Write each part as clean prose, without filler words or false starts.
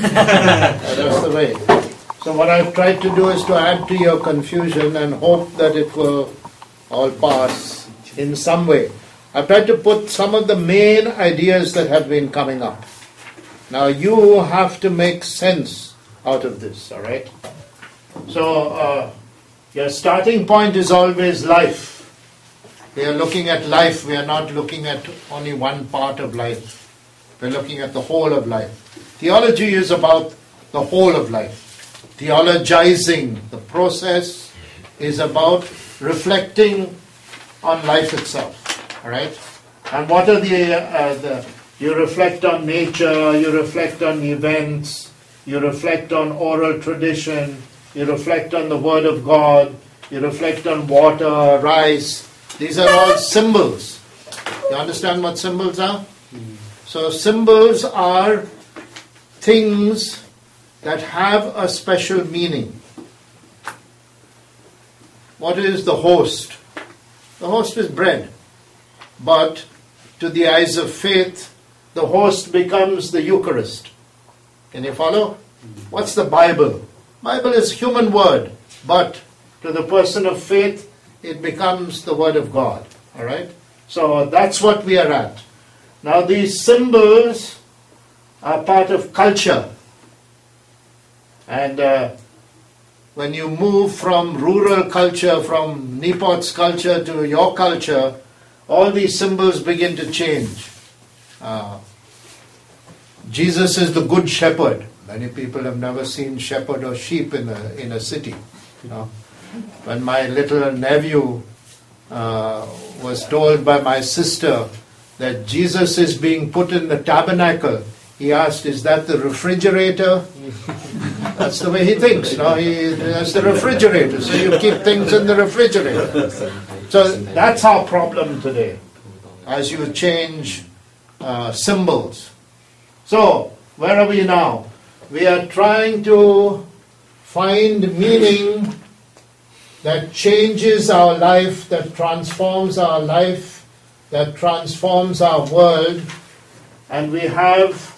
That's the way. So what I've tried to do is to add to your confusion and hope that it will all pass in some way. I've tried to put some of the main ideas that have been coming up. Now you have to make sense out of this, all right? So your starting point is always life. We are looking at life. We are not looking at only one part of life. We're looking at the whole of life. Theology is about the whole of life. Theologizing, the process, is about reflecting on life itself. All right? And what are you reflect on nature, you reflect on events, you reflect on oral tradition, you reflect on the Word of God, you reflect on water, rice. These are all symbols. You understand what symbols are? So symbols are things that have a special meaning. What is the host? The host is bread. But to the eyes of faith, the host becomes the Eucharist. Can you follow? What's the Bible? Bible is human word, but to the person of faith, it becomes the Word of God. All right? So that's what we are at. Now these symbols are part of culture. And when you move from rural culture, from Nipot's culture to your culture, all these symbols begin to change. Jesus is the good shepherd. Many people have never seen shepherd or sheep in a city. You know? When my little nephew was told by my sister that Jesus is being put in the tabernacle, he asked, "Is that the refrigerator?" That's the way he thinks. No, that's the refrigerator. So you keep things in the refrigerator. So that's our problem today, as you change symbols. So where are we now? We are trying to find meaning that changes our life, that transforms our life, that transforms our world. And we have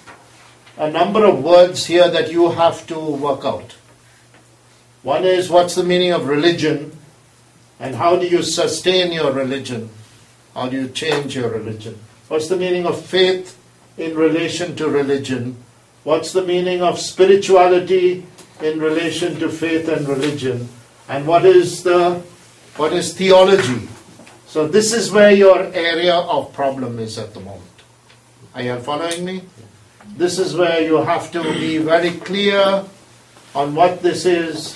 a number of words here that you have to work out. One is, what's the meaning of religion? And how do you sustain your religion? How do you change your religion? What's the meaning of faith in relation to religion? What's the meaning of spirituality in relation to faith and religion? And what is theology? So this is where your area of problem is at the moment. Are you following me? This is where you have to be very clear on what this is,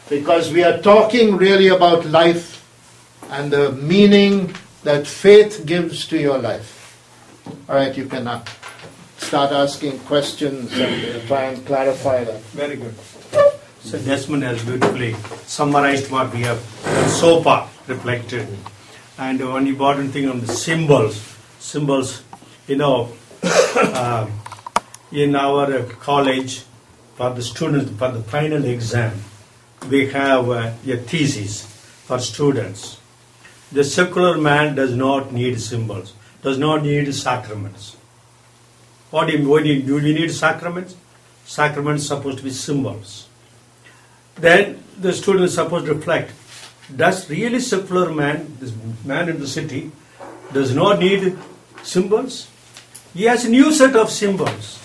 because we are talking really about life and the meaning that faith gives to your life. All right, you can start asking questions and try and clarify that. Very good. So Desmond has beautifully summarized what we have so far reflected. And one important thing on the symbols. Symbols, in our college, for the students, for the final exam, we have a thesis for students. The secular man does not need symbols, does not need sacraments. Do we need sacraments? Sacraments are supposed to be symbols. Then the student is supposed to reflect. Does really secular man, this man in the city, does not need symbols? He has a new set of symbols.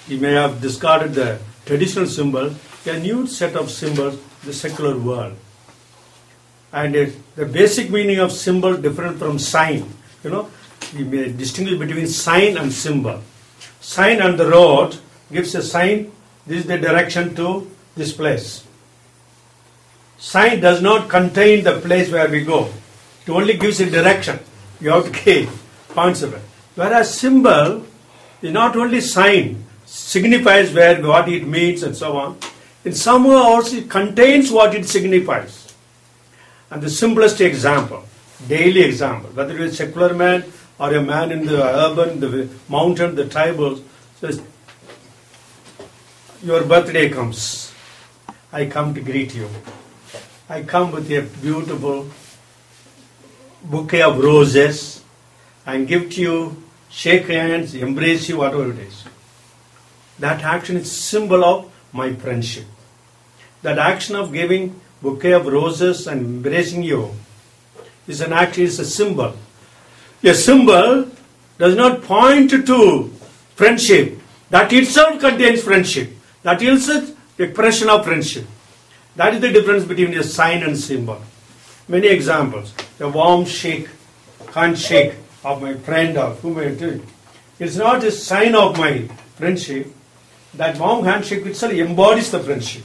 He may have discarded the traditional symbol, a new set of symbols, the secular world. And the basic meaning of symbol different from sign. You know, we may distinguish between sign and symbol. Sign on the road gives a sign, this is the direction to this place. Sign does not contain the place where we go. It only gives a direction. You have to gain points of it. Whereas symbol is not only sign, signifies what it means and so on. In some way also it contains what it signifies. And the simplest example, daily example, whether it is a secular man or a man in the urban, the mountain, the tribal, says, your birthday comes. I come to greet you. I come with a beautiful bouquet of roses and give to you, shake hands, embrace you, whatever it is. that action is symbol of my friendship. That action of giving bouquet of roses and embracing you is an act, is a symbol. A symbol does not point to friendship. That itself contains friendship. That is an expression of friendship. That is the difference between a sign and symbol. Many examples. A warm handshake of my friend or whom I do. It's not a sign of my friendship. That warm handshake itself embodies the friendship.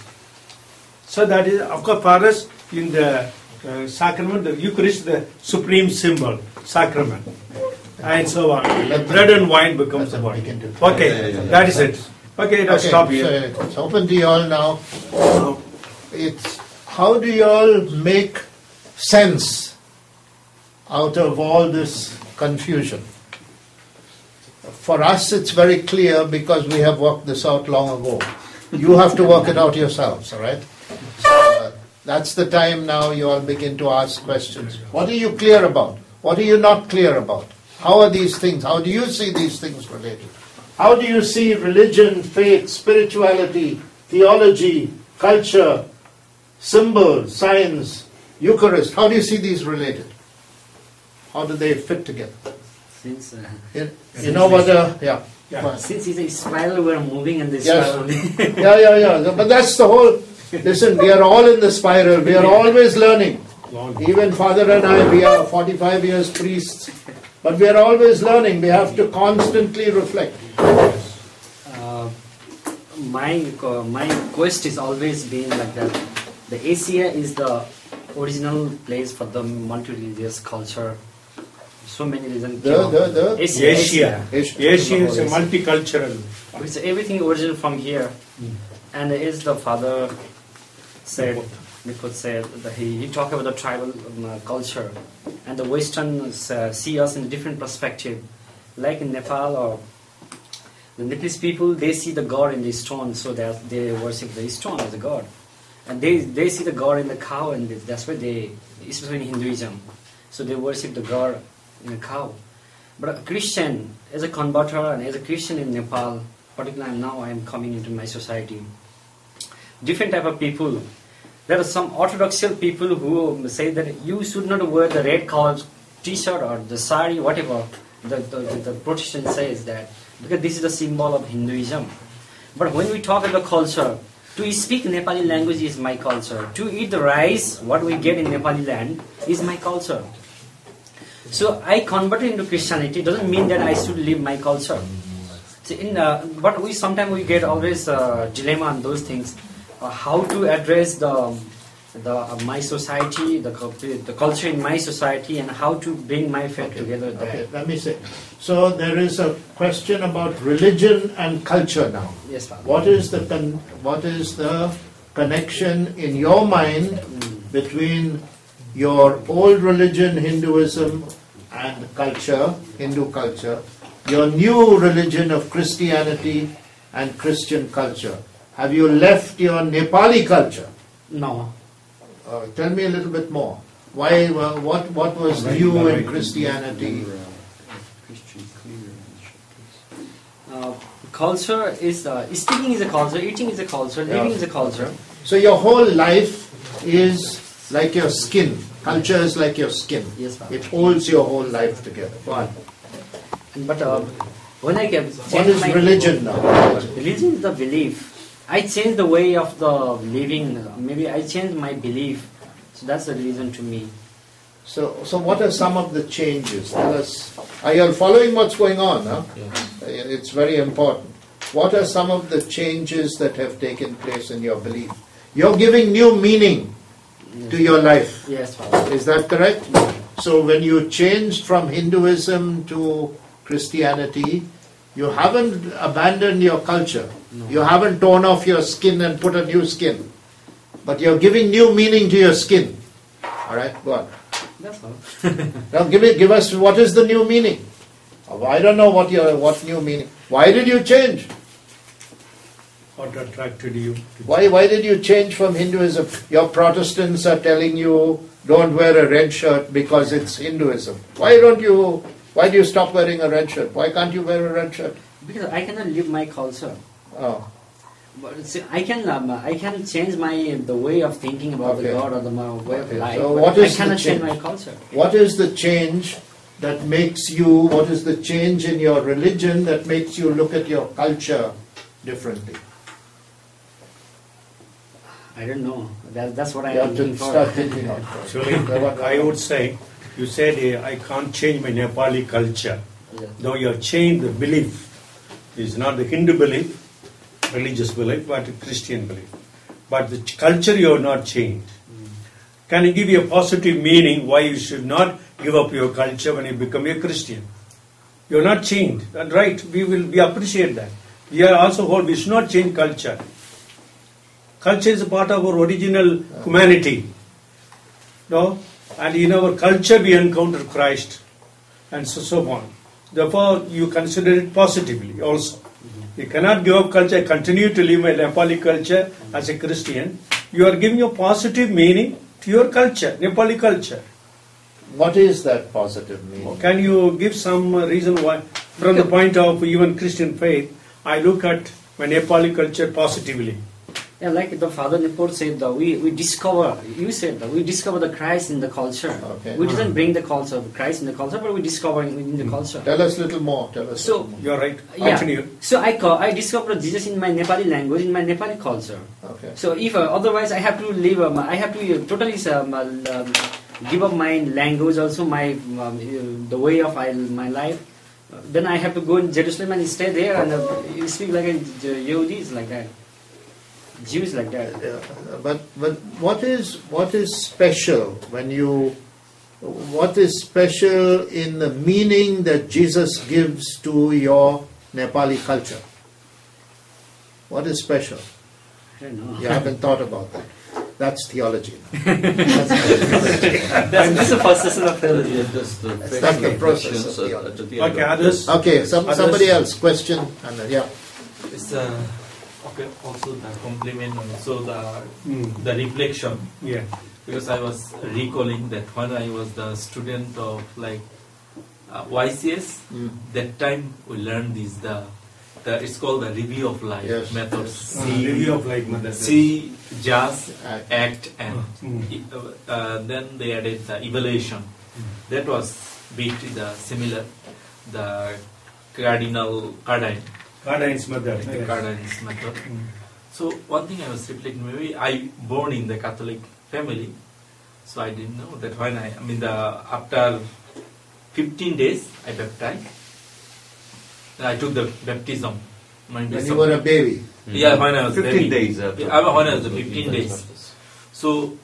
So that is, of course, for us in the sacrament, the Eucharist, the supreme symbol, sacrament, and so on. The bread and wine becomes the body. Okay, that is it. Okay, let's stop here. So it's open to you all now. It's how do you all make sense out of all this confusion? For us, it's very clear because we have worked this out long ago. You have to work it out yourselves, all right? So, that's the time now you all begin to ask questions. What are you clear about? What are you not clear about? How are these things? How do you see these things related? How do you see religion, faith, spirituality, theology, culture, symbols, science, Eucharist? How do you see these related? How do they fit together? Since you know what? since it's a spiral, we're moving in this Yes. spiral. Yeah. But that's the whole. Listen, we are all in the spiral. We are always learning. Even Father and I, we are 45 years priests, but we are always learning. We have to constantly reflect. My quest is always been like that. The Asia is the original place for the multi-religious culture. So many religions. Asia is a multicultural. Because everything originated from here, and as the father said, he talked about the tribal culture, and the Western see us in a different perspective. Like in Nepal or the Nepalese people, they see the god in the stone, so that they worship the stone as a god, and they see the god in the cow, and that's why they, especially in Hinduism, so they worship the god in a cow. But a Christian, as a converter and as a Christian in Nepal, particularly now I am coming into my society, different type of people. There are some orthodox people who say that you should not wear the red colored t-shirt or the sari, whatever the Protestant says that, because this is the symbol of Hinduism. But when we talk about culture, to speak Nepali language is my culture. To eat the rice, what we get in Nepali land, is my culture. So I converted into Christianity doesn't mean that I should live my culture. So but we sometimes we get always a dilemma on those things. How to address my society, the culture in my society, and how to bring my faith together there. Okay, let me say. So there is a question about religion and culture now. Yes, Father. What is the connection in your mind between your old religion, Hinduism, and culture, Hindu culture, your new religion of Christianity and Christian culture? Have you left your Nepali culture? No. Tell me a little bit more. Why? What was new in Christianity? Culture is speaking is a culture, eating is a culture, living is a culture. So your whole life is like your skin. Culture is like your skin. Yes, Father. It holds your whole life together. Go on. But when I get What is religion now? Religion is the belief. I changed the way of the living. Maybe I changed my belief. So that's the reason to me. So what are some of the changes? Tell us. Are you all following what's going on? Huh? Yeah. It's very important. What are some of the changes that have taken place in your belief? You're giving new meaning to your life. Yes, Father. Is that correct? So when you changed from Hinduism to Christianity, you haven't abandoned your culture. No. You haven't torn off your skin and put a new skin. But you're giving new meaning to your skin. All right, go on. That's all. Now give us what is the new meaning. I don't know what new meaning. Why did you change? What attracted you? Why did you change from Hinduism? Your Protestants are telling you don't wear a red shirt because it's Hinduism. Why do you stop wearing a red shirt? Why can't you wear a red shirt? Because I cannot live my culture. Oh, But see, I can change the way of thinking about the Okay. God or my way of Okay. life. So but what I is the cannot change change? my culture. what is the change that makes you, what is the change in your religion that makes you look at your culture differently? I don't know. That's what I You am have looking to for. start thinking of it. Actually, I would say, you said I can't change my Nepali culture. Yeah. Though you have changed the belief. It's not the Hindu belief, religious belief, but Christian belief. But the culture you have not changed. Can you give you a positive meaning why you should not give up your culture when you become a Christian? You have not changed. That's right. We appreciate that. We are also hold we should not change culture. Culture is a part of our original humanity. No? And in our culture we encounter Christ and so on. Therefore you consider it positively also. You cannot give up culture, continue to live my Nepali culture as a Christian. You are giving a positive meaning to your culture, Nepali culture. What is that positive meaning? Can you give some reason why, from the point of even Christian faith, I look at my Nepali culture positively? Yeah, like the Father Nipur said, we discover, you said that we discover the Christ in the culture. Okay. We didn't bring the culture of Christ in the culture, but we discover in the culture. Tell us a little more. Tell us a So, little more. You're right. Yeah. Continue. So I discovered Jesus in my Nepali language, in my Nepali culture. Okay. So if otherwise I have to live, I have to totally give up my language, also my the way of my life. Then I have to go in Jerusalem and stay there and speak like a Yehudis like that, Jews like that. But what is special when you? What is special in the meaning that Jesus gives to your Nepali culture? What is special? I don't know. You haven't thought about that. That's theology. This is the first session of theology. That's the process of theology. Okay, others? Okay, somebody else question. And yeah. It's okay. Also the compliment, also the reflection. Yeah. Because I was recalling that when I was the student of YCS, that time we learned this it's called the review of life Yes, methods. yes. Review of like mother. See, just, Act. and then they added the evaluation. That was bit similar, the Cardine's mother. Yes. Cardin's method. So one thing I was reflecting, maybe I born in the Catholic family, so I didn't know that when after 15 days I baptized. I took the baptism. When you were a baby. Yeah, when I was 15 baby. days after. Yeah, when I was 15 days. So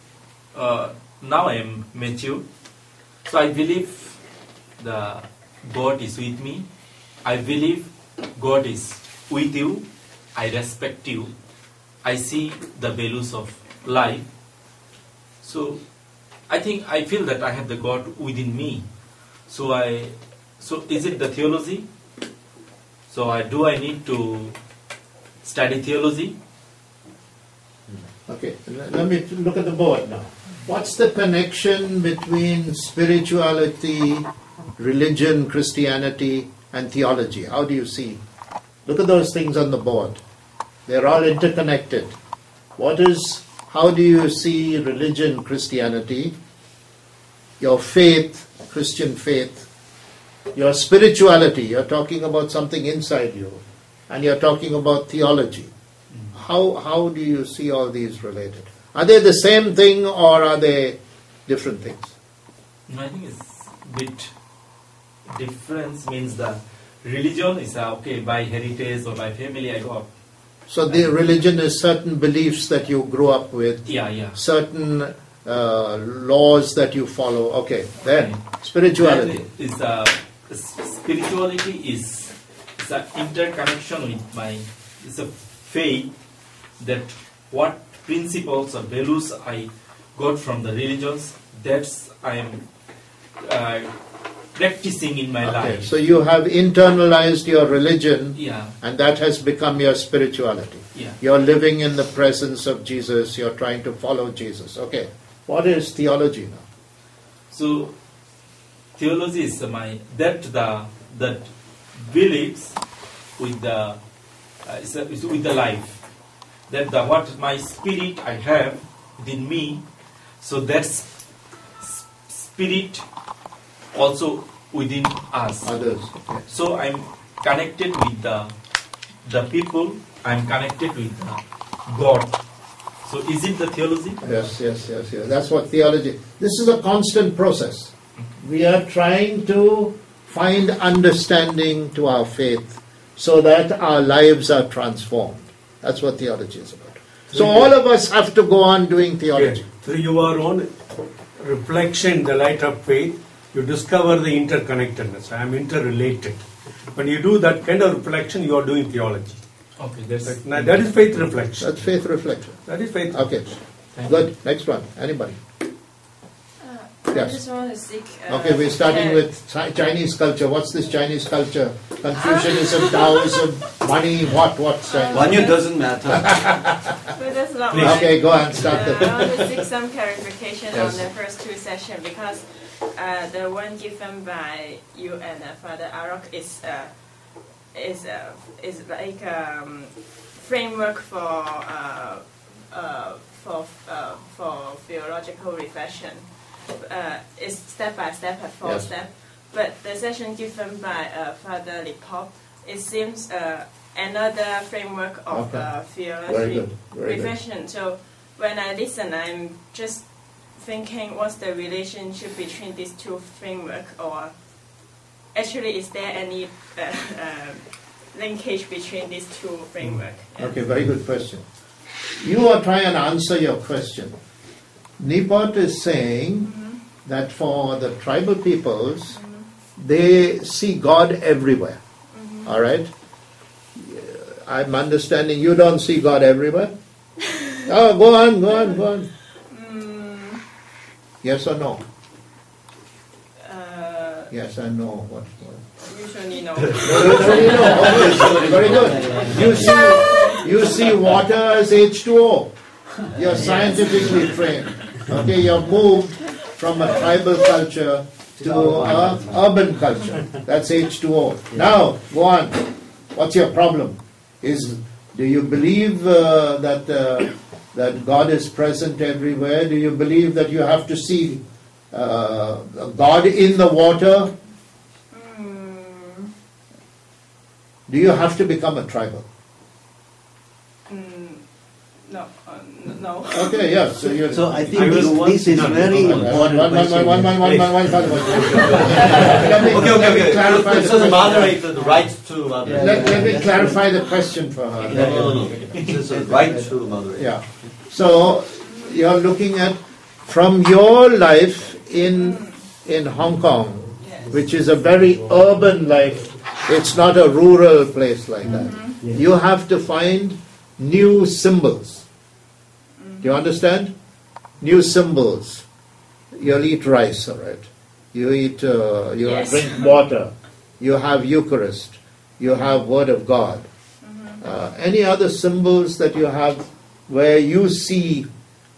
now I am mature. So I believe the God is with me. I believe God is with you. I respect you. I see the values of life. So I feel that I have the God within me. So is it the theology? So do I need to study theology? Okay, let me look at the board now. What's the connection between spirituality, religion, Christianity, and theology? How do you see? Look at those things on the board. They're all interconnected. How do you see religion, Christianity, your faith, Christian faith, your spirituality? You're talking about something inside you, and you're talking about theology. How do you see all these related? Are they the same thing or are they different things? I think it's a bit difference. Means the religion is by heritage or by family I go up. So the religion is certain beliefs that you grew up with, Yeah. certain laws that you follow. Okay, then spirituality. Spirituality is an interconnection with it's a faith that what principles or values I got from the religions, that's I am practicing in my Okay, life. so you have internalized your religion, Yeah. and that has become your spirituality. Yeah. You're living in the presence of Jesus, you're trying to follow Jesus. Okay, what is theology now? So theology is that beliefs with the is with the life. That what my spirit I have within me, so that's spirit also within us. Others. So I'm connected with the people. I'm connected with God. So is it the theology? Yes. That's what theology. This is a constant process. We are trying to find understanding to our faith so that our lives are transformed. That's what theology is about. So all of us have to go on doing theology. Through your own reflection, the light of faith, you discover the interconnectedness. I am interrelated. When you do that kind of reflection, you are doing theology. Okay, that is faith reflection. That's faith reflection. That is faith. Okay, good. Next one. Anybody? I Yes. just want to seek. Okay, we're starting with Chinese culture. What's this Chinese culture? Confucianism, Taoism, money, what's Chinese? Banyu doesn't matter. But that's not Please. what Okay, go on, start I the... want to seek some clarification Yes. on the first two sessions because the one given by you and Father Arok is like framework for theological reflection. It's step by step, a four Yes. step. But the session given by Father Lipop, it seems another framework of Okay. theology Very good, very good. reflection. So when I listen, I'm just thinking, what's the relationship between these two frameworks, or actually, is there any linkage between these two frameworks? Okay, very good question. You are trying to answer your question. Nipot is saying that for the tribal peoples, they see God everywhere. All right? I'm understanding you don't see God everywhere? Oh, go on. Yes or no? Yes and no. What? Usually no. Very good. You see water as H2O. You're scientifically trained. Okay, you're moved from a tribal culture to an urban culture. That's H2O. Now, go on. What's your problem? Do you believe that God is present everywhere? Do you believe that you have to see God in the water? Do you have to become a tribal? No. No. Okay, yeah. So I think this is very important question. Okay. Clarify So the the moderator, the right to moderate. Let me clarify the question for her. No. It's a right to moderate. Yeah. So you're looking at from your life in Hong Kong, which is a very urban life. It's not a rural place like that. You have to find new symbols. Do you understand? New symbols. You'll eat rice, all right? You eat, drink water. You have Eucharist. You have Word of God. Any other symbols that you have where you see?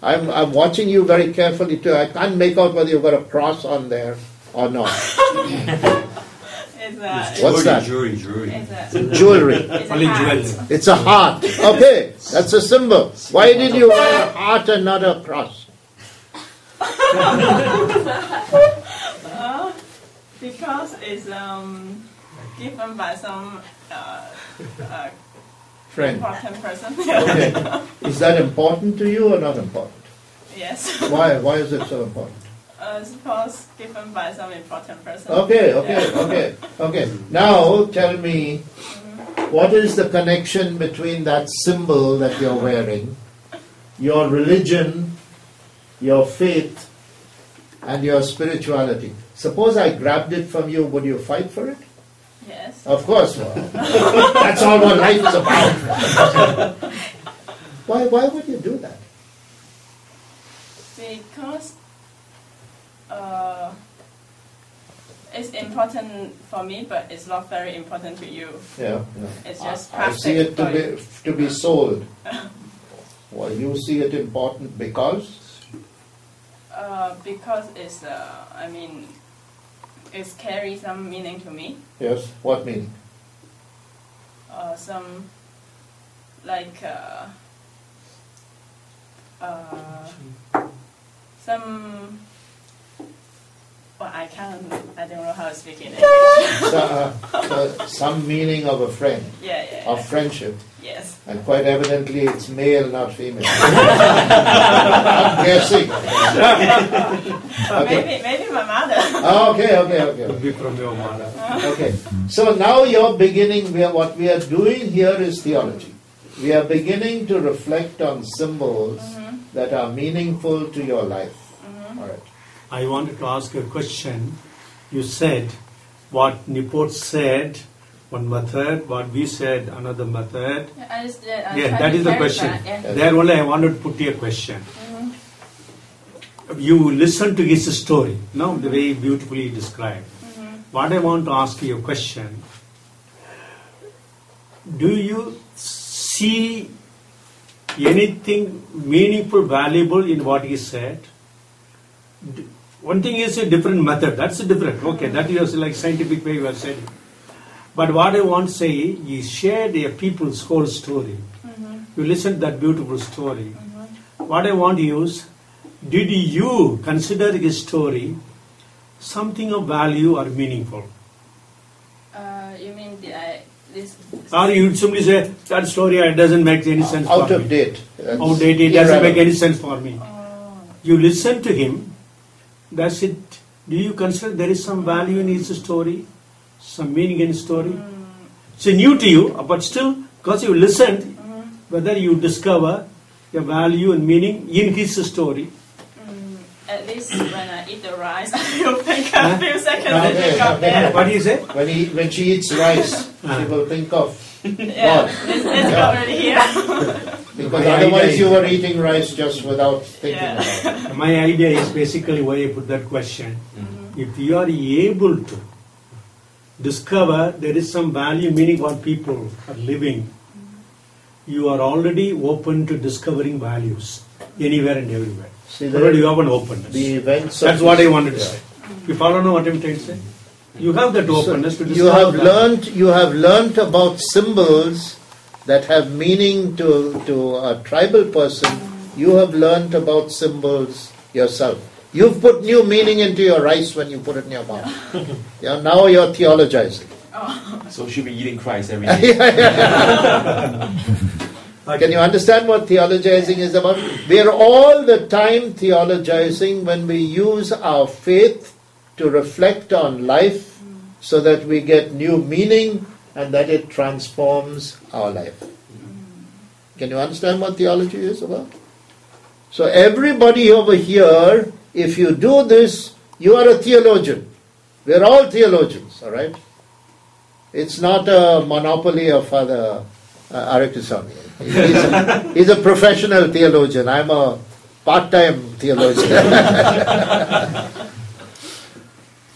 I'm watching you very carefully too. I can't make out whether you've got a cross on there or not. What's that? Jewelry. Jewelry. Only jewels. It's a heart. Okay, that's a symbol. Why did you wear a heart and not a cross? Because it's given by some Friend. important person. Okay. Is that important to you or not important? Yes. Why? Why is it so important? Suppose given by some important person. Okay. Now tell me, what is the connection between that symbol that you're wearing, your religion, your faith, and your spirituality? Suppose I grabbed it from you, would you fight for it? Yes. Of course. That's all what life is about. Why would you do that? Because it's important for me, but it's not very important to you. Yeah. It's just I see it plastic to be sold. Well, you see it important because? Because it's it carries some meaning to me. Yes. What meaning? Some like some. Well, I don't know how to speak in English. So, some meaning of a friend, Yeah. of friendship, Yes. and quite evidently it's male, not female. I'm guessing. Okay. Maybe my mother. Okay. Could be from your mother. Okay. So now you're beginning. What we are doing here is theology. We are beginning to reflect on symbols that are meaningful to your life. All right. I wanted to ask you a question. You said what Nipot said, one method, what we said, another method. Yeah, That is the question. There only I wanted to put you a question. You listen to his story, no, the way beautifully described. What I want to ask you a question. Do you see anything meaningful, valuable in what he said? One thing is a different method. That's a different. Okay, that is like scientific way you are saying. But what I want to say, he shared a people's whole story. You listen to that beautiful story. What I want to use, did you consider his story something of value or meaningful? You mean this? Or you simply say, that story doesn't make any sense for me. Out of date. Outdated, it doesn't make any sense for me. You listen to him. That's it. Do you consider there is some value in his story? Some meaning in his story? It's new to you, but still, because you listened, whether you discover a value and meaning in his story. At least when I eat the rice, I will think a few seconds and think of that. What do you say? When she eats rice, she will think of Yeah, God. let's go already here. Because otherwise you were eating rice just without thinking Yeah. about it. My idea is basically why I put that question. If you are able to discover there is some value, meaning what people are living, you are already open to discovering values anywhere and everywhere. See, Already you have an openness. the events That's of what I this- wanted to say. You follow now what I'm trying to say? You have that openness to discover you have values. learnt about symbols that have meaning to a tribal person. You have learnt about symbols yourself. You've put new meaning into your rice when you put it in your mouth. Yeah, now you're theologizing. So she'll be eating Christ every day. Can you understand what theologizing is about? We are all the time theologizing when we use our faith to reflect on life so that we get new meaning and that it transforms our life. Can you understand what theology is about? So everybody over here, if you do this, you are a theologian. We're all theologians, all right? It's not a monopoly of Father Arakisami. He's a professional theologian. I'm a part-time theologian.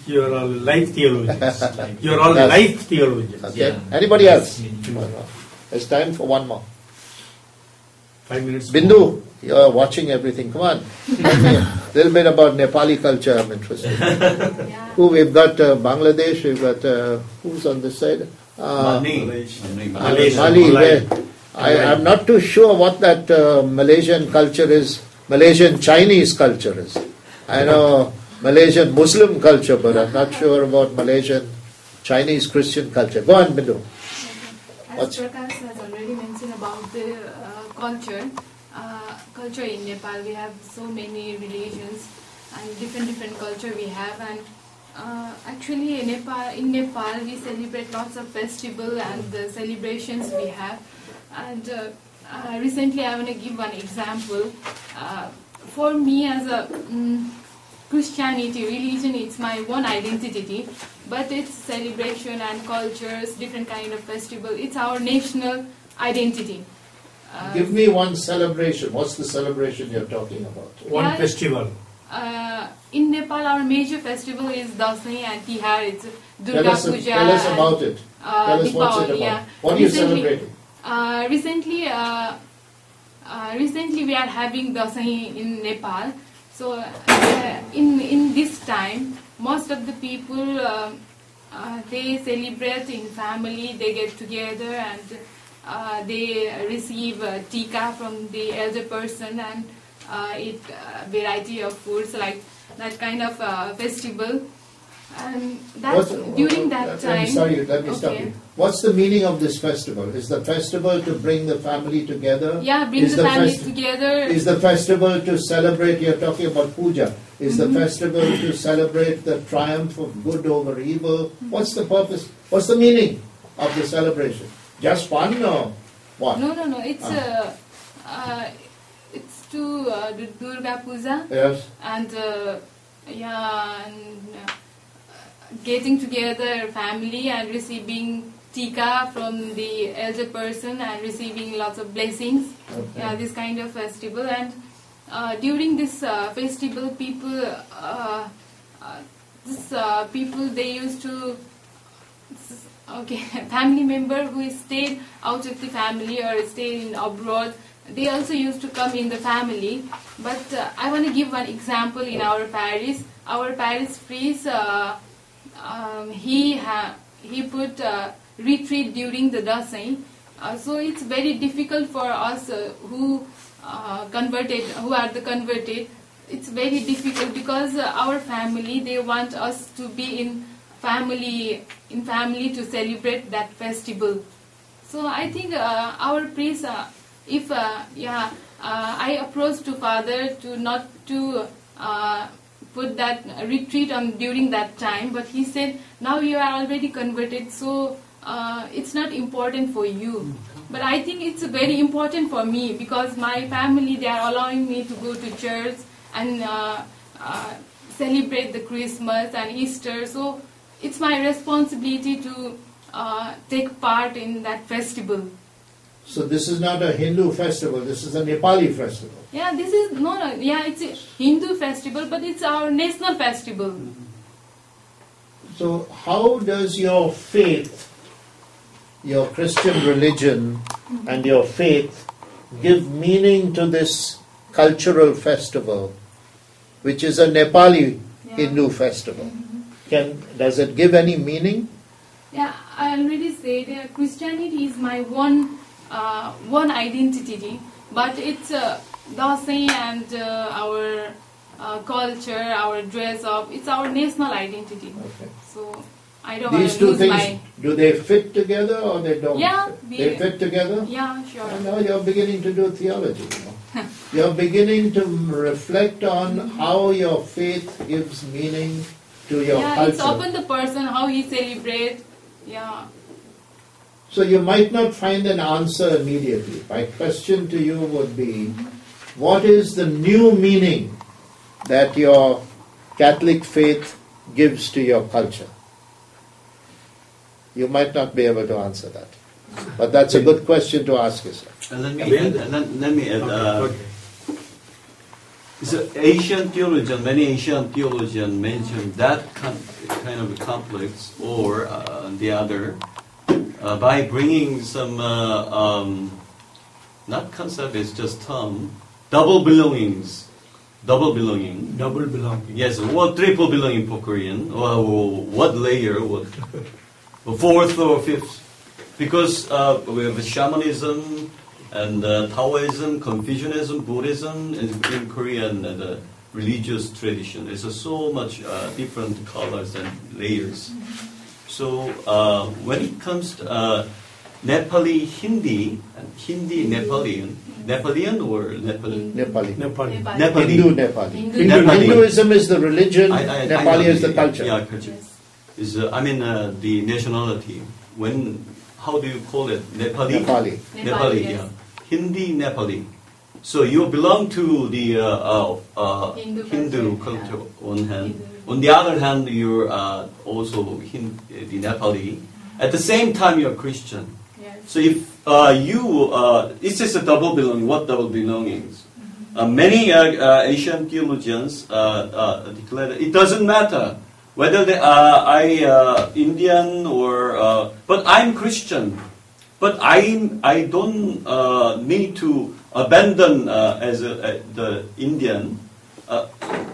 You're all life theologians. You're all Yes. life theologians. Okay. Yeah. Anybody else? Meaningful. It's time for one more. 5 minutes. Bindu, you're watching everything. Come on. Tell me a little bit about Nepali culture. I'm interested. Who we've got Bangladesh. We've got who's on this side? Malaysia. Mali. I'm not too sure what that Malaysian culture is. Malaysian Chinese culture is. I know Malaysian Muslim culture, but I'm not sure about Malaysian Chinese Christian culture. Go on, Bindu. As Prakash has already mentioned about the culture in Nepal, we have so many religions and different culture we have, and actually in Nepal we celebrate lots of festival and the celebrations we have. And recently I want to give one example. For me as a Christianity religion, it's my one identity, but it's celebration and cultures, different kind of festival. It's our national identity. Give me one celebration. What's the celebration you're talking about? One festival. In Nepal, our major festival is Dasai and Tihar. It's Durga Tell us Puja. about it. Tell us what's it about. Yeah. What are you celebrating? Recently we are having Dasai in Nepal. So in this time, most of the people they celebrate in family. They get together and they receive tika from the elder person and eat variety of foods like that kind of festival. And that's during that time. I'm sorry, let me stop you. What's the meaning of this festival? Is the festival to bring the family together? Yeah, bring the family together. Is the festival to celebrate, you're talking about puja, is the festival to celebrate the triumph of good over evil? What's the purpose? What's the meaning of the celebration? Just fun or what? No. It's to do Durga Puja. Yes. And getting together family and receiving tika from the elder person and receiving lots of blessings. Okay. Yeah, this kind of festival. And during this festival, people they used to family member who stayed out of the family or stayed in abroad, they also used to come in the family. But I want to give one example in our parish. Our parish priest, he put retreat during the Dasai. So it's very difficult for us who are the converted. It's very difficult because our family, they want us to be in family to celebrate that festival. So I think our priest, I approached to Father to not to put that retreat on during that time, but he said, now you are already converted, so it's not important for you. But I think it's very important for me because my family, they are allowing me to go to church and celebrate the Christmas and Easter. So it's my responsibility to take part in that festival. So this is not a Hindu festival, this is a Nepali festival. Yeah, this is it's a Hindu festival, but it's our national festival. So how does your faith, your Christian religion and your faith give meaning to this cultural festival, which is a Nepali Hindu festival? Does it give any meaning? Yeah, I already said Christianity is my one identity, but it's Dasai and our culture, our dress up, it's our national identity. Okay. So I don't These want to two lose things, do they fit together or they don't? Yeah, they fit together? Yeah, sure. And now you're beginning to do theology. You're beginning to reflect on how your faith gives meaning to your culture. It's often the person, how he celebrates. Yeah. So you might not find an answer immediately. My question to you would be, what is the new meaning that your Catholic faith gives to your culture? You might not be able to answer that. But that's a good question to ask yourself. And let me add, so Asian theologian, many Asian theologians mention that kind of conflicts, or the other, by bringing some, not concept, it's just term, double belonging. Double belonging. Yes, what triple belonging for Korean, or what layer, what fourth or fifth. Because we have shamanism and Taoism, Confucianism, Buddhism in Korean religious tradition. It's so much different colors and layers. So when it comes to Nepali Hindi Nepalian or Nepali? Nepali. Hindu Nepali. Nepali. Hinduism is the religion, Nepali is the culture. Yeah, culture. Is the nationality. How do you call it? Nepali. Nepali, yes. Yeah. Hindi Nepali. So you belong to the Hindu culture on hand. On the other hand, you're also the Nepali. At the same time, you're Christian. Yes. So if it's just a double belonging. What double belongings? Many Asian theologians declare that it doesn't matter whether I Indian or but I'm Christian. But I don't need to abandon as the Indian,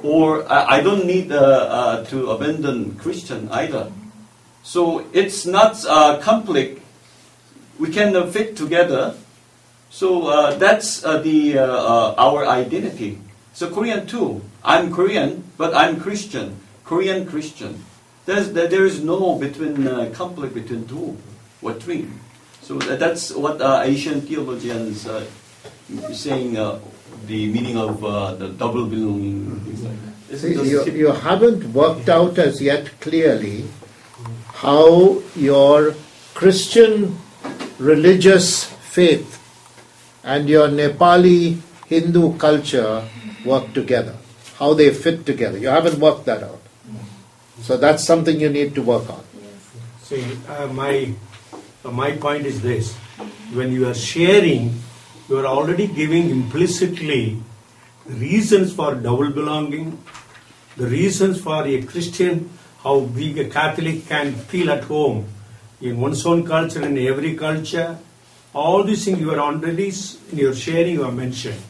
or I don't need to abandon Christian either. So it's not conflict we can fit together. So that's our identity. So Korean too. I'm Korean, but I'm Christian. Korean Christian. There is no conflict between two or three. So that's what Asian theologians saying the meaning of the double belonging. Things like that. See, you haven't worked out as yet clearly how your Christian religious faith and your Nepali Hindu culture work together, how they fit together. You haven't worked that out. So that's something you need to work on. See, my point is this. When you are sharing, you are already giving implicitly the reasons for double belonging, the reasons for a Christian, how being a Catholic can feel at home in one's own culture and every culture. All these things you are already, in your sharing, you have mentioned.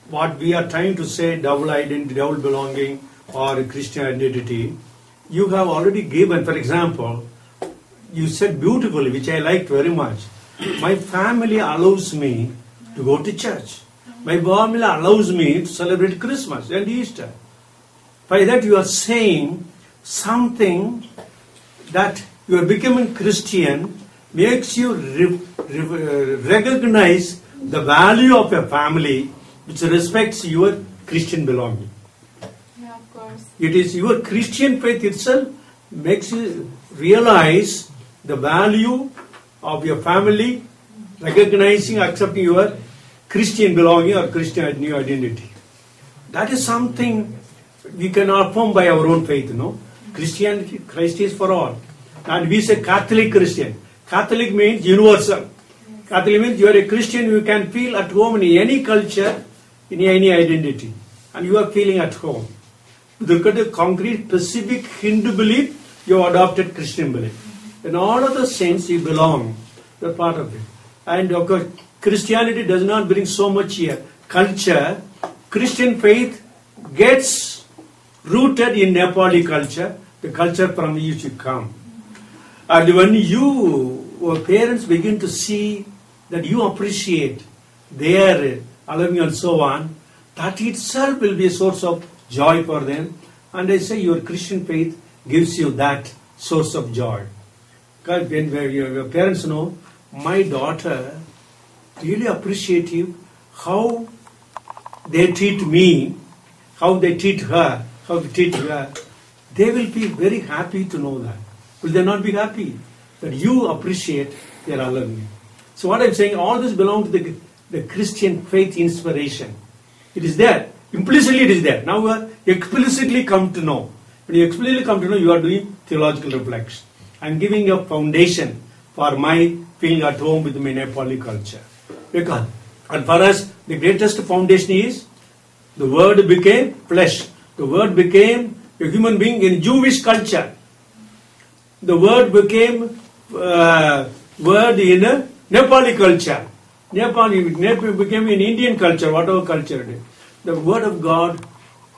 What we are trying to say, double identity, double belonging, or Christian identity, you have already given. For example, you said beautifully, which I liked very much. My family allows me to go to church. My family allows me to celebrate Christmas and Easter. By that you are saying something that you are becoming Christian makes you recognize the value of a family which respects your Christian belonging. Yeah, of course. It is your Christian faith itself makes you realize the value of your family, recognizing, accepting your Christian belonging or Christian new identity. That is something we cannot affirm by our own faith, no? Christianity, Christ is for all. And we say Catholic Christian. Catholic means universal. Catholic means you are a Christian, you can feel at home in any culture, in any identity. And you are feeling at home. Look at the concrete, specific Hindu belief, you have adopted Christian belief. In all of the sense, you belong. You are part of it. And of course, Christianity does not bring so much here. Culture, Christian faith gets rooted in Nepali culture, the culture from which you come. And when your parents begin to see that you appreciate their allowing and so on, that itself will be a source of joy for them. And I say your Christian faith gives you that source of joy. Because when your parents know, my daughter really appreciative how they treat me, how they treat her, they will be very happy to know that. Will they not be happy that you appreciate their allowing? So what I'm saying, all this belongs to the Christian faith inspiration. It is there. Implicitly it is there. Now we are explicitly come to know. When you explicitly come to know, you are doing theological reflection. I'm giving a foundation for my feeling at home with my Nepali culture. Because, and for us, the greatest foundation is the Word became flesh. The Word became a human being in Jewish culture. The Word became Word in Nepali culture. Nepali became in Indian culture, whatever culture it is. The Word of God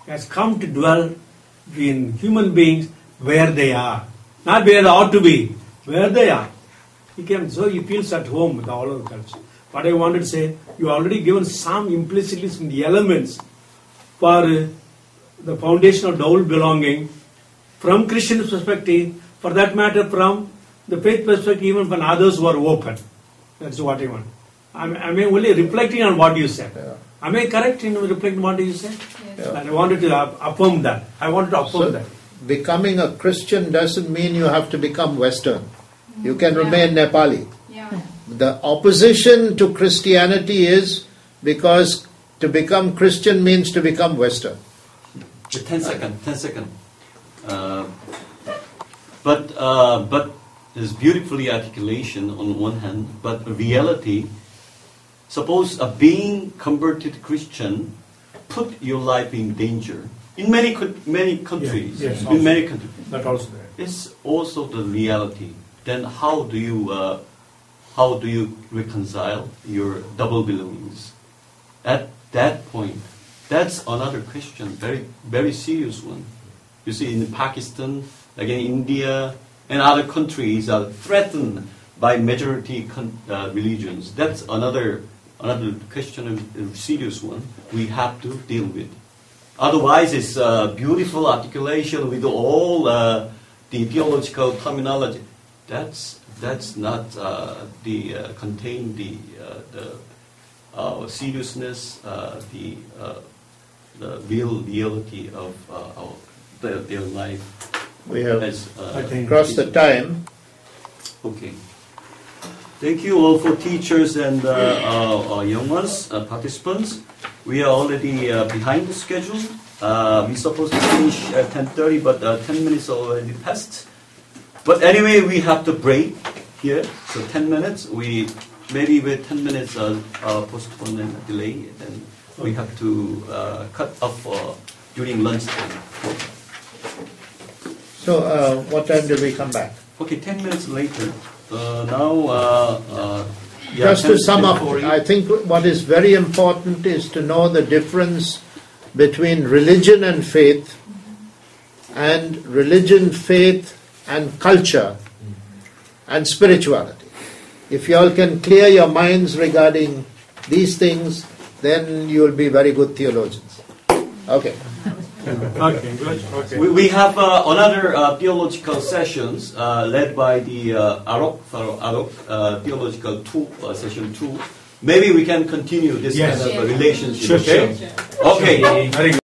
has come to dwell in human beings where they are. Not where they ought to be, where they are. So he feels at home with all of the culture. What I wanted to say, you already given some implicitly some the elements for the foundation of double belonging from Christian perspective, for that matter from the faith perspective, even from others who are open. That's what I want. I mean, only reflecting on what you said. Yeah. Am I correct in reflecting what you said? Yes. And I wanted to affirm that. So, becoming a Christian doesn't mean you have to become Western. You can remain Nepali. Yeah. The opposition to Christianity is because to become Christian means to become Western. 10 seconds. But there's beautifully articulation on one hand, but reality, suppose a being converted Christian put your life in danger in many countries. Yes, in many countries. That also there. It's also the reality. Then how do you reconcile your double belongings? At that point, that's another question, very very serious one. You see, in Pakistan, again India, and other countries are threatened by majority religions. That's another question, a serious one we have to deal with. Otherwise, it's a beautiful articulation with all the theological terminology. That's not contain the seriousness, the real reality of their life. We have I think crossed the time. Okay. Thank you all for teachers and young ones, participants. We are already behind the schedule. We're supposed to finish at 10:30, but 10 minutes already passed. But anyway, we have to break here. So 10 minutes. Maybe with 10 minutes postpone and delay, then we have to cut off during lunchtime. So, what time did we come back? Okay, 10 minutes later. Just to sum up, 10:40. I think what is very important is to know the difference between religion and faith, and religion, faith, and culture, and spirituality. If you all can clear your minds regarding these things, then you will be very good theologians. Okay. Okay, good. Okay. We have another theological sessions led by the Theological 2, session 2. Maybe we can continue this Yes. kind of relationship. Sure, Okay. sure. Okay. Very good.